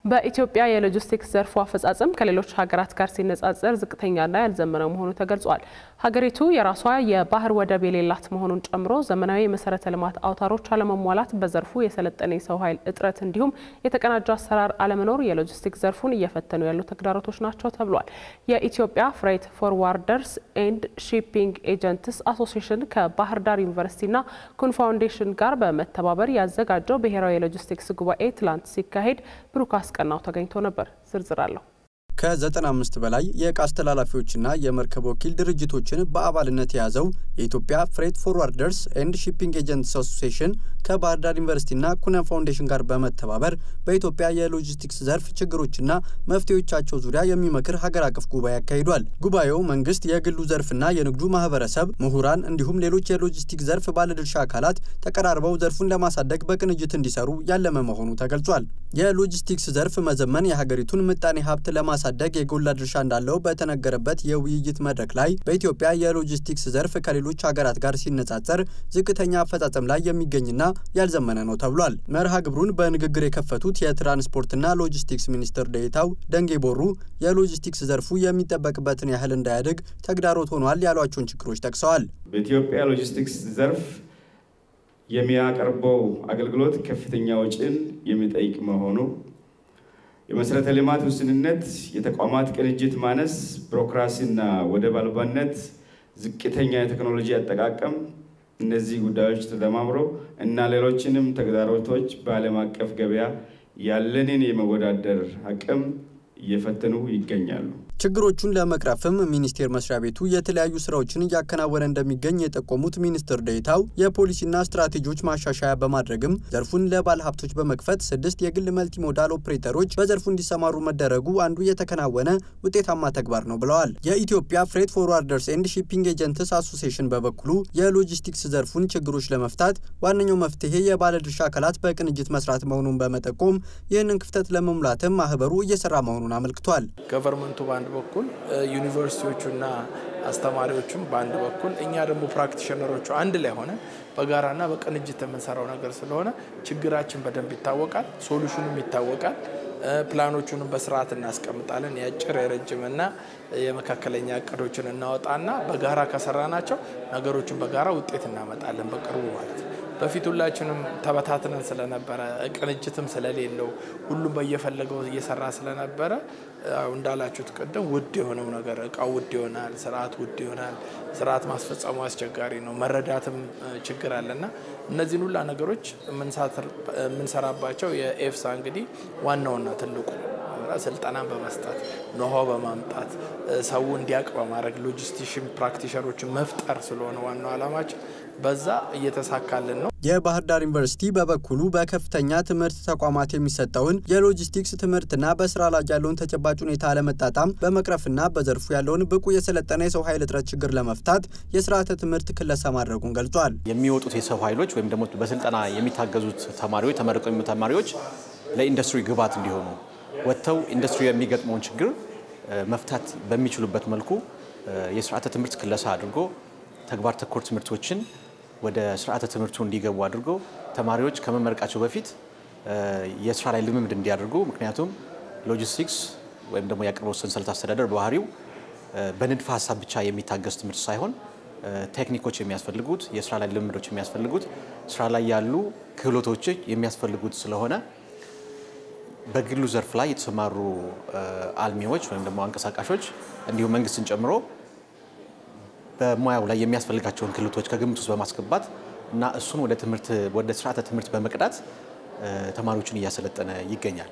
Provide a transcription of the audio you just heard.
በኢትዮጵያ የሎጂስቲክስ ዘርፉ አፈጻጸም ከሌሎች ሀገራት ጋር ሲነጻጸር ዝቅተኛና ያልዘመነ መሆኑ ተገልጿል። ሀገሪቱ የራሷ የባህር ወደብ የሌላት መሆኑን ጨምሮ ዘመናዊ መሰረተ ልማት አውታሮች አለመሟላት፣ በዘርፉ የሰለጠነ የሰው ኃይል እጥረት እንዲሁም የተቀናጀ አሰራር አለመኖር የሎጂስቲክስ ዘርፉን እየፈተኑ ያሉ ተግዳሮቶች ናቸው ተብሏል። የኢትዮጵያ ፍሬት ፎርዋርደርስ ኤንድ ሺፒንግ ኤጀንትስ አሶሲዬሽን ከባህር ዳር ዩኒቨርሲቲና ኩን ፋውንዴሽን ጋር በመተባበር ያዘጋጀው ብሔራዊ የሎጂስቲክስ ጉባኤ ትላንት ሲካሄድ ብሩክ ቀናው ተገኝቶ ነበር። ዝርዝር አለው። ከ95 በላይ የዕቃ አስተላላፊዎችና የመርከብ ወኪል ድርጅቶችን በአባልነት የያዘው የኢትዮጵያ ፍሬት ፎርዋርደርስ ኤንድ ሺፒንግ ኤጀንትስ አሶሲዬሽን ከባህር ዳር ዩኒቨርሲቲና ኩን ፋውንዴሽን ጋር በመተባበር በኢትዮጵያ የሎጂስቲክስ ዘርፍ ችግሮችና መፍትሄዎቻቸው ዙሪያ የሚመክር ሀገር አቀፍ ጉባኤ አካሂዷል። ጉባኤው መንግስት፣ የግሉ ዘርፍና የንግዱ ማህበረሰብ፣ ምሁራን እንዲሁም ሌሎች የሎጂስቲክስ ዘርፍ ባለድርሻ አካላት ተቀራርበው ዘርፉን ለማሳደግ በቅንጅት እንዲሰሩ ያለመ መሆኑ ተገልጿል። የሎጂስቲክስ ዘርፍ መዘመን የሀገሪቱን ምጣኔ ሀብት ለማሳደግ የጎላ ድርሻ እንዳለው በተነገረበት የውይይት መድረክ ላይ በኢትዮጵያ የሎጂስቲክስ ዘርፍ ከሌሎች ሀገራት ጋር ሲነጻጸር ዝቅተኛ አፈጻጸም ላይ የሚገኝና ያልዘመነ ነው ተብሏል። መርሃ ግብሩን በንግግር የከፈቱት የትራንስፖርትና ሎጂስቲክስ ሚኒስትር ዴኤታው ደንጌ ቦሩ የሎጂስቲክስ ዘርፉ የሚጠበቅበትን ያህል እንዳያድግ ተግዳሮት ሆኗል ያሏቸውን ችግሮች ጠቅሰዋል። በኢትዮጵያ ሎጂስቲክስ ዘርፍ የሚያቀርበው አገልግሎት ከፍተኛ ወጪን የሚጠይቅ መሆኑ፣ የመሰረተ ልማት ውስንነት፣ የተቋማት ቅንጅት ማነስ፣ ቢሮክራሲና ወደብ አልባነት፣ ዝቅተኛ የቴክኖሎጂ አጠቃቀም፣ እነዚህ ጉዳዮች ተደማምረው እና ሌሎችንም ተግዳሮቶች በዓለም አቀፍ ገበያ ያለንን የመወዳደር አቅም እየፈተኑ ይገኛሉ። ችግሮቹን ለመቅረፍም ሚኒስቴር መስሪያ ቤቱ የተለያዩ ስራዎችን እያከናወነ እንደሚገኝ የጠቆሙት ሚኒስትር ዴኤታው የፖሊሲና ስትራቴጂዎች ማሻሻያ በማድረግም ዘርፉን ለባለ ሀብቶች በመክፈት 6 የግል መልቲ ሞዳል ኦፕሬተሮች በዘርፉ እንዲሰማሩ መደረጉ አንዱ የተከናወነ ውጤታማ ተግባር ነው ብለዋል። የኢትዮጵያ ፍሬት ፎርዋርደርስ ኤንድ ሺፒንግ ኤጀንትስ አሶሲዬሽን በበኩሉ የሎጂስቲክስ ዘርፉን ችግሮች ለመፍታት ዋነኛው መፍትሄ የባለድርሻ አካላት በቅንጅት መስራት መሆኑን በመጠቆም ይህንን ክፍተት ለመሙላትም ማህበሩ እየሰራ መሆኑን አመልክቷል። ገቨርንመንቱ በአንድ በኩል ዩኒቨርሲቲዎቹና አስተማሪዎቹም በአንድ በኩል እኛ ደግሞ ፕራክቲሽነሮቹ አንድ ላይ ሆነ በጋራና በቅንጅት የምንሰራው ነገር ስለሆነ ችግራችን በደንብ ይታወቃል፣ ሶሉሽኑም ይታወቃል። ፕላኖቹንም በስርዓት እናስቀምጣለን። የአጭር የረጅምና የመካከለኛ እቅዶችን እናወጣና በጋራ ከሰራናቸው ነገሮችን በጋራ ውጤት እናመጣለን በቅርቡ ማለት ነው። በፊት ሁላችንም ተበታትነን ስለነበረ ቅንጅትም ስለሌለው ሁሉም በየፈለገው እየሰራ ስለነበረ እንዳላችሁት ቀደም ውድ የሆነው ነገር እቃው ውድ ይሆናል፣ ስርዓት ውድ ይሆናል፣ ስርዓት ማስፈጸሙ አስቸጋሪ ነው፣ መረዳትም ችግር አለና እነዚህን ሁሉ ነገሮች የምንሰራባቸው የኤፍሳ እንግዲህ ዋናውና ትልቁ ስልጠናን በመስጠት ኖሃው በማምጣት ሰው እንዲያውቅ በማድረግ ሎጂስቲክስ ፕራክቲሸሮችን መፍጠር ስለሆነ ዋናው ዓላማችን በዛ እየተሳካልን ነው። የባህር ዳር ዩኒቨርሲቲ በበኩሉ በከፍተኛ ትምህርት ተቋማት የሚሰጠውን የሎጂስቲክስ ትምህርትና በስራ ላይ ያለውን ተጨባጭ ሁኔታ አለመጣጣም በመቅረፍና በዘርፉ ያለውን ብቁ የሰለጠነ የሰው ኃይል እጥረት ችግር ለመፍታት የስርዓተ ትምህርት ክለሳ ማድረጉን ገልጿል። የሚወጡት የሰው ኃይሎች ወይም ደግሞ በስልጠና የሚታገዙት ተማሪዎች ተመረቀው የሚመጡ ተማሪዎች ለኢንዱስትሪ ግብዓት እንዲሆኑ ወጥተው ኢንዱስትሪ የሚገጥመውን ችግር መፍታት በሚችሉበት መልኩ የስርዓተ ትምህርት ክለሳ አድርጎ ተግባር ተኮር ትምህርቶችን ወደ ስርዓተ ትምህርቱ እንዲገቡ አድርጎ ተማሪዎች ከመመረቃቸው በፊት የስራ ላይ ልምምድ እንዲያደርጉ። ምክንያቱም ሎጂስቲክስ ወይም ደግሞ የአቅርቦት ሰንሰለት አስተዳደር ባህሪው በንድፈ ሐሳብ ብቻ የሚታገዝ ትምህርት ሳይሆን ቴክኒኮች የሚያስፈልጉት፣ የስራ ላይ ልምምዶች የሚያስፈልጉት፣ ስራ ላይ ያሉ ክህሎቶች የሚያስፈልጉት ስለሆነ በግሉ ዘርፍ ላይ የተሰማሩ አልሚዎች ወይም ደግሞ አንቀሳቃሾች እንዲሁም መንግስትን ጨምሮ በሙያው ላይ የሚያስፈልጋቸውን ክህሎቶች ከግምት ውስጥ በማስገባት እና እሱን ወደ ስርዓተ ትምህርት በመቅዳት ተማሪዎችን እያሰለጠነ ይገኛል።